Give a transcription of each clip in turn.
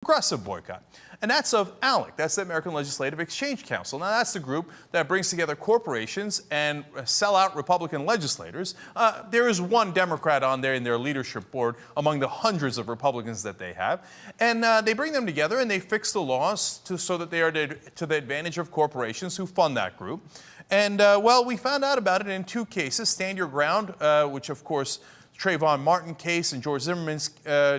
progressive boycott. And that's of ALEC, that's the American Legislative Exchange Council. Now, that's the group that brings together corporations and sellout Republican legislators. There is one Democrat on there in their leadership board among the hundreds of Republicans that they have. And they bring them together and they fix the laws so that they are to the advantage of corporations who fund that group. And, well, we found out about it in two cases. Stand Your Ground, which, of course, Trayvon Martin case and George Zimmerman's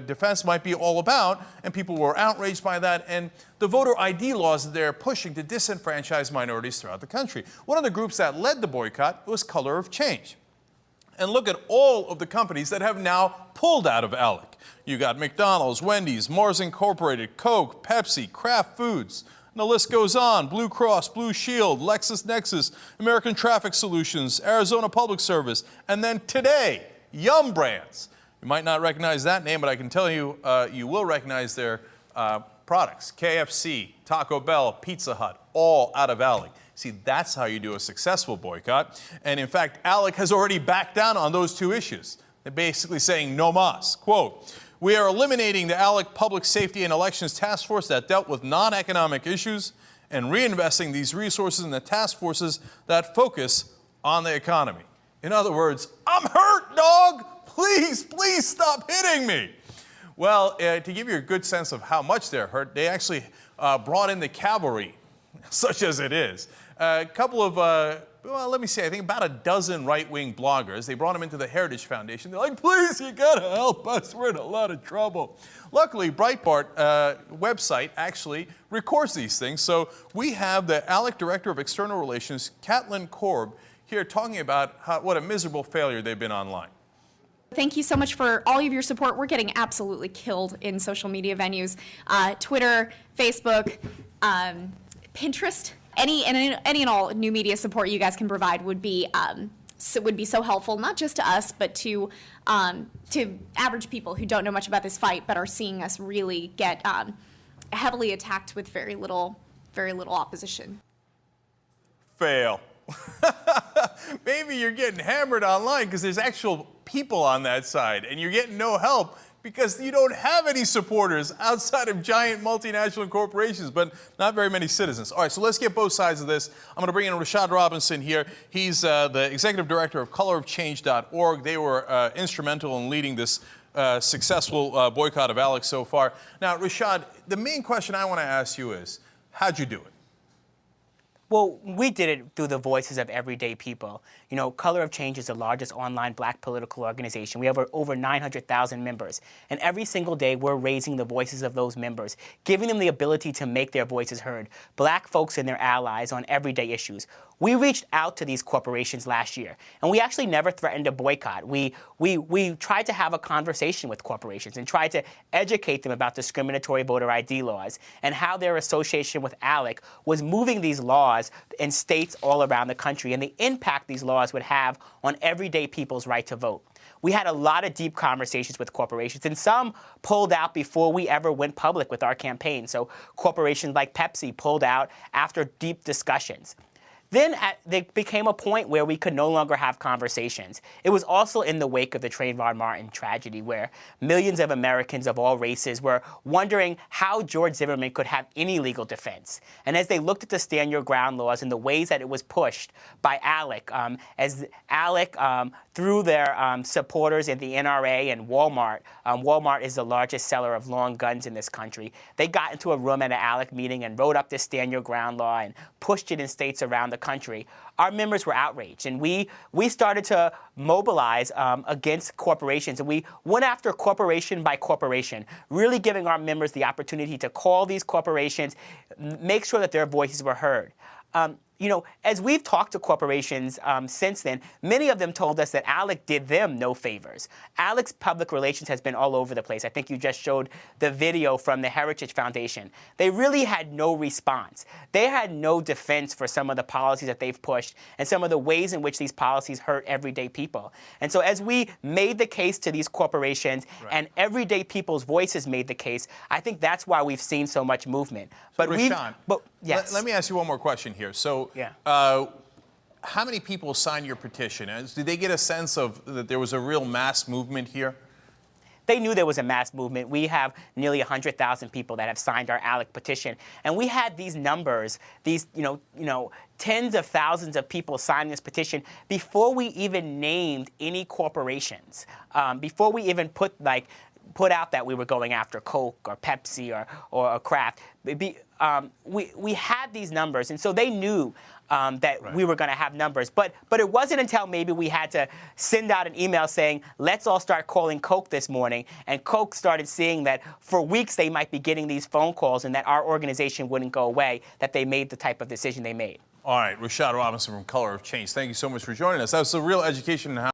defense might be all about, and people were outraged by that, and the voter ID laws that they're pushing to disenfranchise minorities throughout the country. One of the groups that led the boycott was ColorOfChange. And look at all of the companies that have now pulled out of ALEC. You got McDonald's, Wendy's, Mars Incorporated, Coke, Pepsi, Kraft Foods. And the list goes on. Blue Cross, Blue Shield, LexisNexis, American Traffic Solutions, Arizona Public Service, and then today, Yum Brands. You might not recognize that name, but I can tell you, you will recognize their products. KFC, Taco Bell, Pizza Hut, all out of ALEC. See, that's how you do a successful boycott. And in fact, ALEC has already backed down on those two issues. They're basically saying no mas. Quote, "We are eliminating the ALEC Public Safety and Elections Task Force that dealt with non-economic issues and reinvesting these resources in the task forces that focus on the economy." In other words, I'm hurt, dog. Please, please stop hitting me. Well, to give you a good sense of how much they're hurt, they actually brought in the cavalry, such as it is. A couple of, well, let me say, I think about a dozen right-wing bloggers. They brought them into the Heritage Foundation. They're like, please, you gotta help us. We're in a lot of trouble. Luckily, Breitbart website actually records these things. So we have the ALEC Director of External Relations, Caitlin Korb, here talking about what a miserable failure they've been online. Thank you so much for all of your support. We're getting absolutely killed in social media venues. Twitter, Facebook, Pinterest, any and all new media support you guys can provide would be so helpful, not just to us, but to average people who don't know much about this fight, but are seeing us really get heavily attacked with very little opposition. Fail. Maybe you're getting hammered online because there's actual people on that side, and you're getting no help because you don't have any supporters outside of giant multinational corporations, but not very many citizens. All right, so let's get both sides of this. I'm going to bring in Rashad Robinson here. He's the executive director of ColorOfChange.org. They were instrumental in leading this successful boycott of ALEC so far. Now, Rashad, the main question I want to ask you is, how'd you do it? Well, we did it through the voices of everyday people. You know, Color of Change is the largest online black political organization. We have over 900,000 members. And every single day, we're raising the voices of those members, giving them the ability to make their voices heard. Black folks and their allies on everyday issues. We reached out to these corporations last year, and we actually never threatened a boycott. We tried to have a conversation with corporations and tried to educate them about discriminatory voter ID laws and how their association with ALEC was moving these laws in states all around the country and the impact these laws would have on everyday people's right to vote. We had a lot of deep conversations with corporations, and some pulled out before we ever went public with our campaign. So corporations like Pepsi pulled out after deep discussions. Then there became a point where we could no longer have conversations. It was also in the wake of the Trayvon Martin tragedy where millions of Americans of all races were wondering how George Zimmerman could have any legal defense. And as they looked at the Stand Your Ground laws and the ways that it was pushed by ALEC, as ALEC, through their supporters in the NRA and Walmart, Walmart is the largest seller of long guns in this country, they got into a room at an ALEC meeting and wrote up this Stand Your Ground law and pushed it in states around the country. Our members were outraged, and we started to mobilize against corporations, and we went after corporation by corporation, really giving our members the opportunity to call these corporations, make sure that their voices were heard. You know, as we've talked to corporations since then, many of them told us that ALEC did them no favors. ALEC's public relations has been all over the place. I think you just showed the video from the Heritage Foundation. They really had no response. They had no defense for some of the policies that they've pushed and some of the ways in which these policies hurt everyday people. And so as we made the case to these corporations and everyday people's voices made the case, I think that's why we've seen so much movement. But Rashad, yes. Let me ask you one more question here. So, yeah. How many people signed your petition? Did they get a sense of that there was a real mass movement here? they knew there was a mass movement. We have nearly 100,000 people that have signed our ALEC petition, and we had these numbers, these tens of thousands of people signing this petition before we even named any corporations, before we even put out that we were going after Coke or Pepsi or Kraft. We had these numbers, and so they knew that we were going to have numbers. But it wasn't until maybe we had to send out an email saying, let's all start calling Coke this morning, and Coke started seeing that for weeks they might be getting these phone calls and that our organization wouldn't go away, that they made the type of decision they made. All right, Rashad Robinson from Color of Change, thank you so much for joining us. That was a real education in how